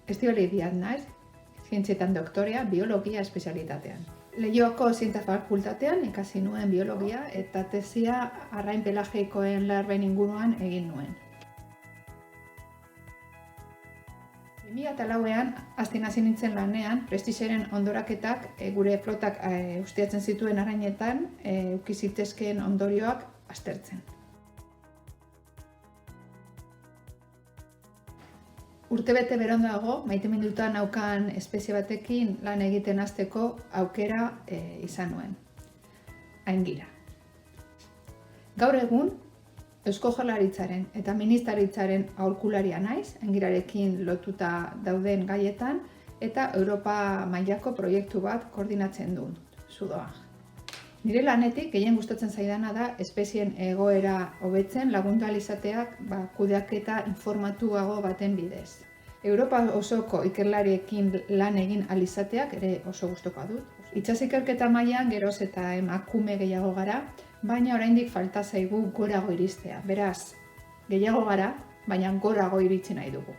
Estibaliz Diaz naiz, zientzietan doktorea, biologia espezialitatean. Leioako zientzia fakultatean ikasi nuen biologia eta tesia arrain pelageikoen larben inguruan egin nuen. 2004an hasten hasi nintzen lanean, Prestigeren ondoraketak gure flotak ustiatzen zituen arrainetan eduki zitezkeen ondorioak aztertzen. Urtebete beranduago, maiteminduta naukan espezie batekin lan egiten hasteko aukera izan nuen. Aingira. Gaur egun, Eusko Jaurlaritzaren eta Ministeritzaren aholkularia naiz, aingirarekin lotuta dauden gaietan, eta Europa mailako proiektu bat koordinatzen dut, Zudoa. Nire lanetik gehien gustatzen zaidana da espezien egoera hobetzen lagundu ahal izateak kudeaketa informatuago baten bidez. Europa osoko ikerlariekin lan egin ahal izateak ere oso gustukoa dut. Itsas ikerketa mailan geroz eta emakume gehiago gara, baina oraindik falta zaigu gorago iristea. Beraz, gehiago gara, baina gorago iritsi nahi dugu.